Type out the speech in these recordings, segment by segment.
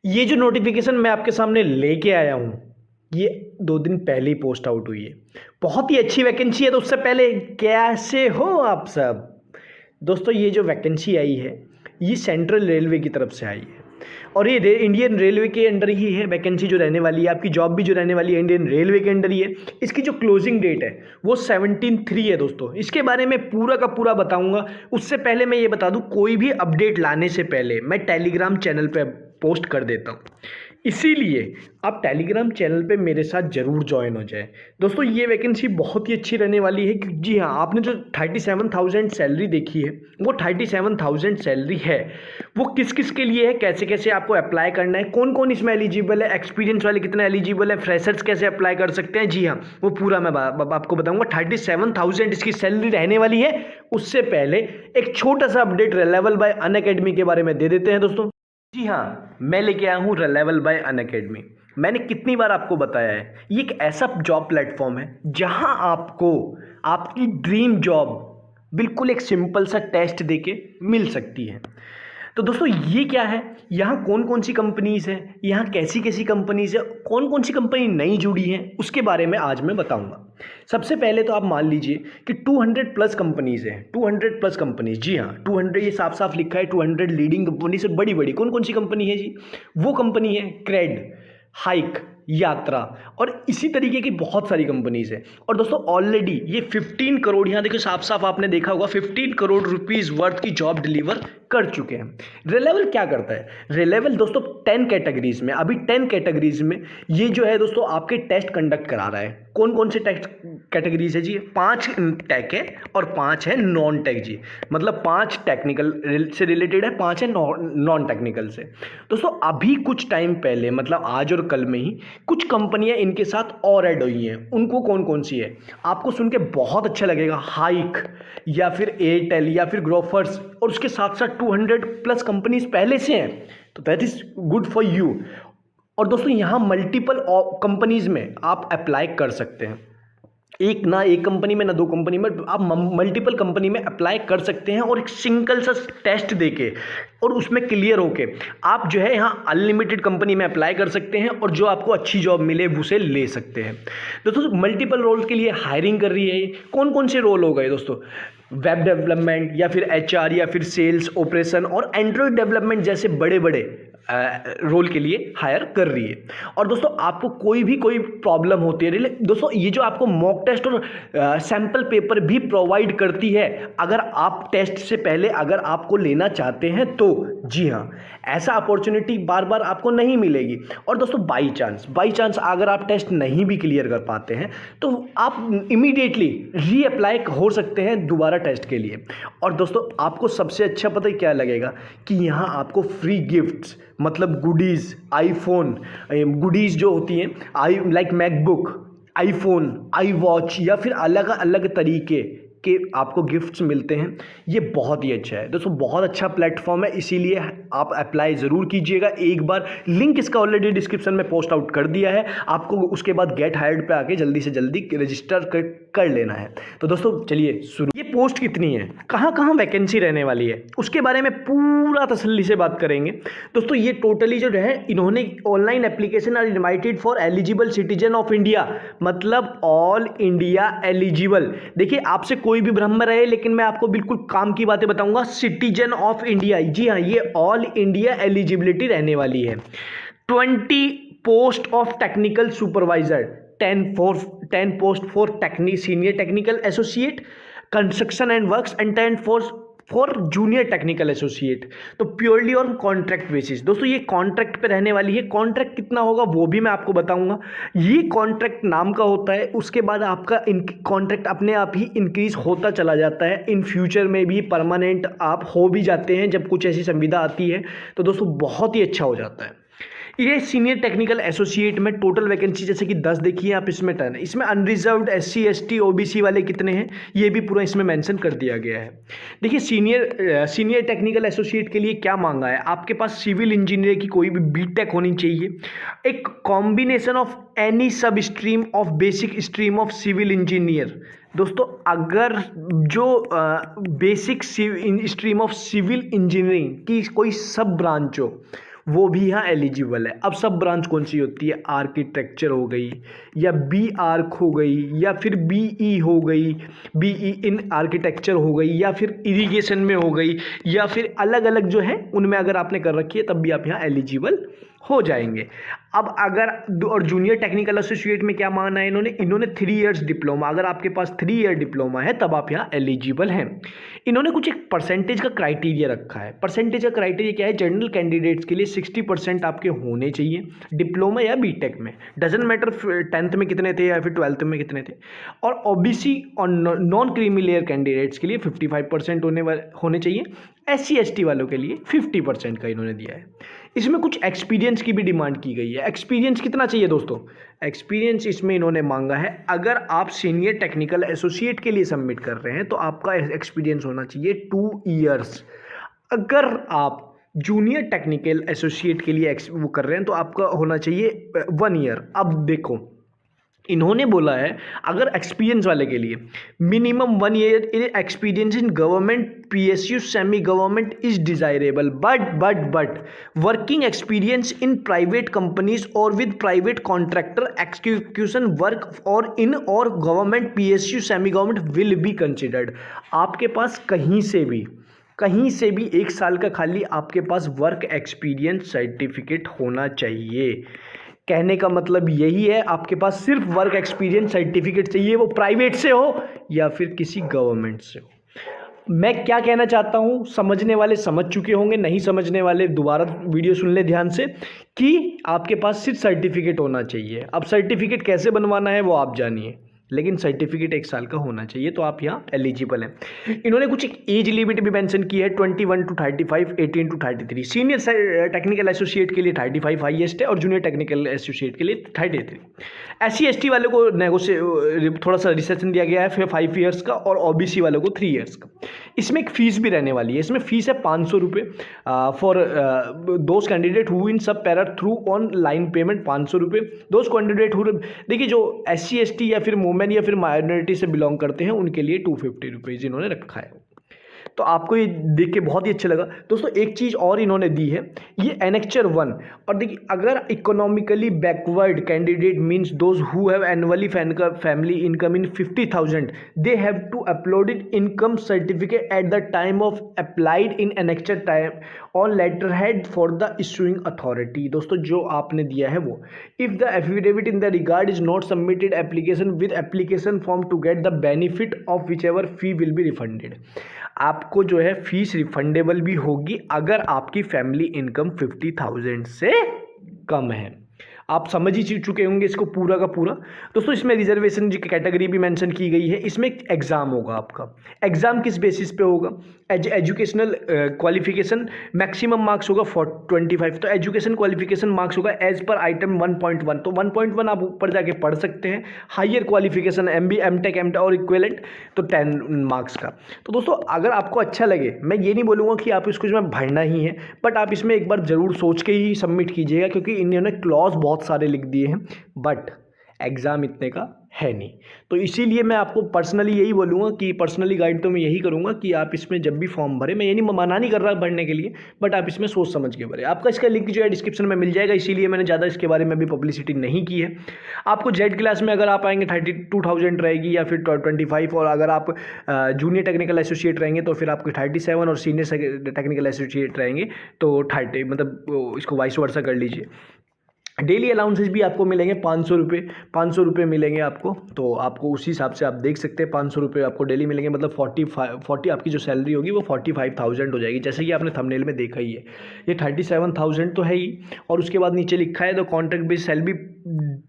ये जो नोटिफिकेशन मैं आपके सामने लेके आया हूँ, ये 2 दिन पहले ही पोस्ट आउट हुई है। बहुत ही अच्छी वैकेंसी है। तो उससे पहले कैसे हो आप सब दोस्तों? ये जो वैकेंसी आई है, ये सेंट्रल रेलवे की तरफ से आई है और ये इंडियन रेलवे के अंडर ही है। वैकेंसी जो रहने वाली है, आपकी जॉब भी जो रहने वाली है, इंडियन रेलवे के अंडर ही है। इसकी जो क्लोजिंग डेट है वो 17/3 है दोस्तों। इसके बारे में पूरा का पूरा बताऊंगा। उससे पहले मैं ये बता दूं, कोई भी अपडेट लाने से पहले मैं टेलीग्राम चैनल पे पोस्ट कर देता हूँ, इसीलिए आप टेलीग्राम चैनल पे मेरे साथ ज़रूर ज्वाइन हो जाए दोस्तों। ये वैकेंसी बहुत ही अच्छी रहने वाली है। जी हाँ, आपने जो 37,000 सैलरी देखी है, वो 37,000 सैलरी है। वो किस किस के लिए है, कैसे कैसे आपको अप्लाई करना है, कौन कौन इसमें एलिजिबल है, एक्सपीरियंस वाले कितने एलिजिबल है, फ्रेशर्स कैसे अप्लाई कर सकते हैं, जी हाँ वो पूरा मैं आपको बताऊंगा। 37,000 इसकी सैलरी रहने वाली है। उससे पहले एक छोटा सा अपडेट रिलायबल बाय अनअकैडमी के बारे में दे देते हैं दोस्तों। जी हाँ, मैं लेके आया हूँ रिलायबल बाय अनअकैडमी। मैंने कितनी बार आपको बताया है, ये एक ऐसा जॉब प्लेटफॉर्म है जहाँ आपको आपकी ड्रीम जॉब बिल्कुल एक सिंपल सा टेस्ट देके मिल सकती है। तो दोस्तों ये क्या है, यहाँ कौन कौन सी कंपनीज़ हैं, यहाँ कैसी कैसी कंपनीज़ है, कौन कौन सी कंपनी नई जुड़ी हैं, उसके बारे में आज मैं बताऊंगा। सबसे पहले तो आप मान लीजिए कि 200 प्लस कंपनीज़ हैं। 200 प्लस कंपनीज़, जी हाँ 200, ये साफ साफ लिखा है 200 लीडिंग कंपनी से बड़ी बड़ी कौन कौन सी कंपनी है जी? वो कंपनी है क्रेड, हाइक, यात्रा और इसी तरीके की बहुत सारी कंपनीज है। और दोस्तों ऑलरेडी ये 15 करोड़, यहाँ देखो साफ साफ आपने देखा होगा, 15 करोड़ रुपीस वर्थ की जॉब डिलीवर कर चुके हैं। रिलेवल क्या करता है? रिलेवल दोस्तों 10 कैटेगरीज में, अभी 10 कैटेगरीज में ये जो है दोस्तों आपके टेस्ट कंडक्ट करा रहा है। कौन कौन से टेस्ट कैटेगरीज है जी? 5 टेक है और 5 है नॉन टेक जी। मतलब 5 टेक्निकल से रिलेटेड है, 5 है नॉन टेक्निकल से। दोस्तों अभी कुछ टाइम पहले, मतलब आज और कल में ही कुछ कंपनियां इनके साथ और ऐड हुई हैं। उनको कौन कौन सी है आपको सुन के बहुत अच्छा लगेगा। हाइक या फिर एयरटेल या फिर ग्रोफर्स, और उसके साथ साथ 200 प्लस कंपनीज पहले से हैं, तो that is good for you. और दोस्तों यहाँ मल्टीपल कंपनीज में आप अप्लाई कर सकते हैं। एक ना एक कंपनी में ना दो कंपनी में, आप मल्टीपल कंपनी में अप्लाई कर सकते हैं। और एक सिंगल सा टेस्ट देके और उसमें क्लियर होके आप जो है यहाँ अनलिमिटेड कंपनी में अप्लाई कर सकते हैं और जो आपको अच्छी जॉब मिले उसे ले सकते हैं। दोस्तों मल्टीपल रोल्स के लिए हायरिंग कर रही है। कौन कौन से रोल हो गए दोस्तों? वेब डेवलपमेंट या फिर एचआर या फिर सेल्स, ऑपरेशन और एंड्रॉयड डेवलपमेंट जैसे बड़े बड़े रोल के लिए हायर कर रही है। और दोस्तों आपको कोई प्रॉब्लम होती है, दोस्तों ये जो आपको मॉक टेस्ट और सैंपल पेपर भी प्रोवाइड करती है अगर आप टेस्ट से पहले अगर आपको लेना चाहते हैं तो। जी हाँ, ऐसा अपॉर्चुनिटी बार बार आपको नहीं मिलेगी। और दोस्तों बाई चांस अगर आप टेस्ट नहीं भी क्लियर कर पाते हैं तो आप इमीडिएटली रीअप्लाई हो सकते हैं दोबारा टेस्ट के लिए। और दोस्तों आपको सबसे अच्छा पता है क्या लगेगा कि यहाँ आपको फ्री गिफ्ट्स, मतलब गुडीज़, आईफोन गुडीज़ जो होती हैं, like MacBook, iPhone, I watch या फिर अलग अलग तरीके के आपको गिफ्ट्स मिलते हैं। ये बहुत ही अच्छा है दोस्तों, बहुत अच्छा प्लेटफॉर्म है, इसीलिए आप अप्लाई ज़रूर कीजिएगा। एक बार लिंक इसका ऑलरेडी डिस्क्रिप्शन में पोस्ट आउट कर दिया है, आपको उसके बाद गेट हायर्ड पे आके जल्दी से जल्दी रजिस्टर कर लेना है। तो दोस्तों चलिए शुरू। ये पोस्ट कितनी है, कहाँ कहाँ वैकेंसी रहने वाली है, उसके बारे में पूरा तसल्ली से बात करेंगे दोस्तों। ये टोटली जो है इन्होंने online application are invited for eligible citizen of India, मतलब ऑल इंडिया एलिजिबल। देखिए आपसे कोई भी भ्रम में रहे, लेकिन मैं आपको बिल्कुल काम की बातें बताऊंगा। सिटीजन ऑफ इंडिया, जी हाँ ये ऑल इंडिया एलिजिबिलिटी रहने वाली है। 20 post of technical supervisor, 10 post for senior technical associate construction and works and 10 for junior technical associate. तो प्योरली ऑन कॉन्ट्रैक्ट बेसिस दोस्तों, ये कॉन्ट्रैक्ट पे रहने वाली है। कॉन्ट्रैक्ट कितना होगा वो भी मैं आपको बताऊंगा। ये कॉन्ट्रैक्ट नाम का होता है, उसके बाद आपका कॉन्ट्रैक्ट अपने आप ही इंक्रीज होता चला जाता है। इन फ्यूचर में भी परमानेंट आप हो भी जाते हैं जब कुछ ऐसी संविदा आती है, तो दोस्तों बहुत ही अच्छा हो जाता है। ये सीनियर टेक्निकल एसोसिएट में टोटल वैकेंसी जैसे कि 10 देखिए आप, इसमें 10 है। इसमें अनरिजर्व्ड SC ST OBC वाले कितने हैं ये भी पूरा इसमें मेंशन कर दिया गया है। देखिए सीनियर टेक्निकल एसोसिएट के लिए क्या मांगा है, आपके पास सिविल इंजीनियर की कोई भी बीटेक होनी चाहिए, एक combination of any sub stream of basic stream of civil engineer. दोस्तों अगर जो basic stream of civil engineering की कोई सब ब्रांच हो वो भी यहाँ एलिजिबल है। अब सब ब्रांच कौन सी होती है, आर्किटेक्चर हो गई, या बी आर्क हो गई, या फिर बीई हो गई, बीई इन आर्किटेक्चर हो गई, या फिर इरिगेशन में हो गई, या फिर अलग अलग जो है उनमें अगर आपने कर रखी है तब भी आप यहाँ एलिजिबल हो जाएंगे। अब अगर और जूनियर टेक्निकल एसोसिएट में क्या माना है इन्होंने 3 इयर्स डिप्लोमा, अगर आपके पास 3 ईयर डिप्लोमा है तब आप यहाँ एलिजिबल हैं। इन्होंने कुछ एक परसेंटेज का क्राइटेरिया रखा है। परसेंटेज का क्राइटेरिया क्या है, जनरल कैंडिडेट्स के लिए 60% आपके होने चाहिए डिप्लोमा या बीटेक में, डजेंट मैटर 10th में कितने थे या फिर 12th में कितने थे। और ओबीसी और नॉन क्रीमी लेयर कैंडिडेट्स के लिए 55% होने चाहिए। SC/ST वालों के लिए 50% का इन्होंने दिया है। इसमें कुछ एक्सपीरियंस की भी डिमांड की गई है। एक्सपीरियंस कितना चाहिए दोस्तों, एक्सपीरियंस इसमें इन्होंने मांगा है, अगर आप सीनियर टेक्निकल एसोसिएट के लिए सबमिट कर रहे हैं तो आपका एक्सपीरियंस होना चाहिए 2 इयर्स। अगर आप जूनियर टेक्निकल एसोसिएट के लिए वो कर रहे हैं तो आपका होना चाहिए 1 ईयर। अब देखो इन्होंने बोला है अगर एक्सपीरियंस वाले के लिए minimum 1 year experience in government PSU semi government is desirable, but working experience in private companies और with private contractor execution work और इन और government PSU semi government will be considered. आपके पास कहीं से भी 1 साल का खाली आपके पास वर्क एक्सपीरियंस सर्टिफिकेट होना चाहिए। कहने का मतलब यही है, आपके पास सिर्फ वर्क एक्सपीरियंस सर्टिफिकेट चाहिए, वो प्राइवेट से हो या फिर किसी गवर्नमेंट से हो। मैं क्या कहना चाहता हूँ, समझने वाले समझ चुके होंगे, नहीं समझने वाले दोबारा वीडियो सुन ले ध्यान से, कि आपके पास सिर्फ सर्टिफिकेट होना चाहिए। अब सर्टिफिकेट कैसे बनवाना है वो आप जानिए, लेकिन सर्टिफिकेट 1 साल का होना चाहिए तो आप यहाँ एलिजिबल हैं। इन्होंने कुछ एक एज लिमिट भी मेंशन की है, 21 to 35, 18 to 33। Senior technical associate के लिए 35 हाईएस्ट है और जूनियर टेक्निकल एसोसिएट के लिए 33। SC/ST वालों को थोड़ा सा रिसेशन दिया गया है फिर 5 ईयर्स का, और OBC वालों को 3 ईयर्स का। इसमें एक फीस भी रहने वाली है, इसमें फीस है 500 रुपये for those candidate who in सब पैरा थ्रू ऑनलाइन पेमेंट, 500 रुपये। दोज कैंडिडेट हु, देखिए जो SC/ST या फिर वुमेन या फिर माइनॉरिटी से बिलोंग करते हैं उनके लिए 250 रुपीज़ इन्होंने रखा है। तो आपको ये देख के बहुत ही अच्छा लगा दोस्तों। एक चीज़ और इन्होंने दी है, ये एनेक्चर 1। और देखिए अगर economically backward candidate means those who have annually family income in 50,000 they have to uploaded income certificate at the time of applied in annexure time on letter head for the issuing authority. दोस्तों जो आपने दिया है वो, if the affidavit in the regard is not submitted application with application form to get the benefit of whichever fee will be refunded. आपको जो है fees refundable भी होगी अगर आपकी फैमिली इनकम 50,000 से कम है। आप समझ ही चुके होंगे इसको पूरा का पूरा। दोस्तों इसमें रिजर्वेशन की कैटेगरी भी मेंशन की गई है। इसमें एक एग्ज़ाम होगा आपका। एग्ज़ाम किस बेसिस पे होगा, एजुकेशनल क्वालिफिकेशन मैक्सिमम मार्क्स होगा 25। तो एजुकेशन क्वालिफिकेशन मार्क्स होगा एज पर आइटम 1.1। तो 1.1 आप ऊपर जाके पढ़ सकते हैं। हायर क्वालिफिकेशन MB MTech और इक्विवेलेंट तो 10 मार्क्स का। तो दोस्तों अगर आपको अच्छा लगे, मैं ये नहीं बोलूँगा कि आप इसको इसमें भरना ही है, बट आप इसमें एक बार ज़रूर सोच के ही सबमिट कीजिएगा, क्योंकि इन्होंने क्लॉज बहुत सारे लिख दिए हैं बट एग्ज़ाम इतने का है नहीं। तो इसीलिए मैं आपको पर्सनली यही बोलूँगा कि पर्सनली गाइड तो मैं यही करूँगा कि आप इसमें जब भी फॉर्म भरें, मैं ये नहीं मना नहीं कर रहा भरने के लिए, बट आप इसमें सोच समझ के भरें। आपका इसका लिंक जो है डिस्क्रिप्शन में मिल जाएगा, इसीलिए मैंने ज़्यादा इसके बारे में भी पब्लिसिटी नहीं की है। आपको जेड क्लास में अगर आप आएंगे 32,000 रहेगी या फिर 25, और अगर आप जूनियर टेक्निकल एसोसिएट रहेंगे तो फिर आपको 37, और सीनियर टेक्निकल एसोसिएट रहेंगे तो 30, मतलब इसको वाइस वर्सा कर लीजिए। डेली अलाउंसेस भी आपको मिलेंगे 500 रुपये मिलेंगे आपको। तो आपको उसी हिसाब से आप देख सकते हैं 500 रुपये आपको डेली मिलेंगे, मतलब 40 आपकी जो सैलरी होगी वो 45,000 हो जाएगी, जैसे कि आपने थंबनेल में देखा ही है। ये 37,000 तो है ही, और उसके बाद नीचे लिखा है the contract based salary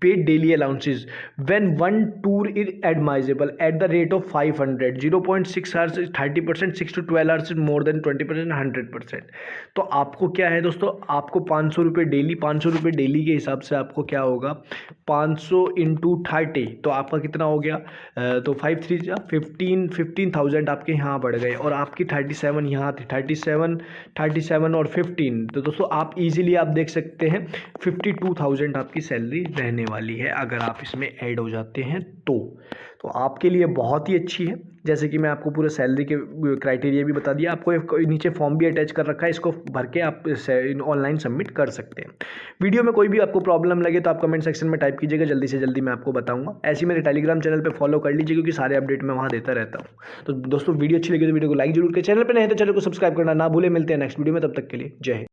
paid daily allowances when 1 tour is admissible at the rate of 500, 0.6 hours 30%, 6 to 12 hours more than 20%, 100%। तो आपको क्या है दोस्तों, आपको 500 रुपये डेली, 500 रुपये डेली के हिसाब से आपको क्या होगा, 500 × 30 तो आपका कितना हो गया, तो 5 3 जा 15,000 आपके यहाँ बढ़ गए, और आपकी 37 यहाँ थी, 37 और 15, तो दोस्तों आप इजीली आप देख सकते हैं 52,000 आपकी सैलरी रहने वाली है अगर आप इसमें ऐड हो जाते हैं तो आपके लिए बहुत ही अच्छी है। जैसे कि मैं आपको पूरे सैलरी के क्राइटेरिया भी बता दिया, आपको नीचे फॉर्म भी अटैच कर रखा है, इसको भर के आप ऑनलाइन सबमिट कर सकते हैं। वीडियो में कोई भी आपको प्रॉब्लम लगे तो आप कमेंट सेक्शन में टाइप कीजिएगा, जल्दी से जल्दी मैं आपको बताऊंगा। ऐसे ही मेरे टेलीग्राम चैनल पे फॉलो कर लीजिए, क्योंकि सारे अपडेट मैं वहाँ देता रहता हूँ। तो दोस्तों वीडियो अच्छी लगी तो वीडियो को लाइक जरूर करें, चैनल पर नहीं है तो चैनल को सब्सक्राइब करना ना भूले। मिलते हैं नेक्स्ट वीडियो में, तब तक के लिए जय हिंद।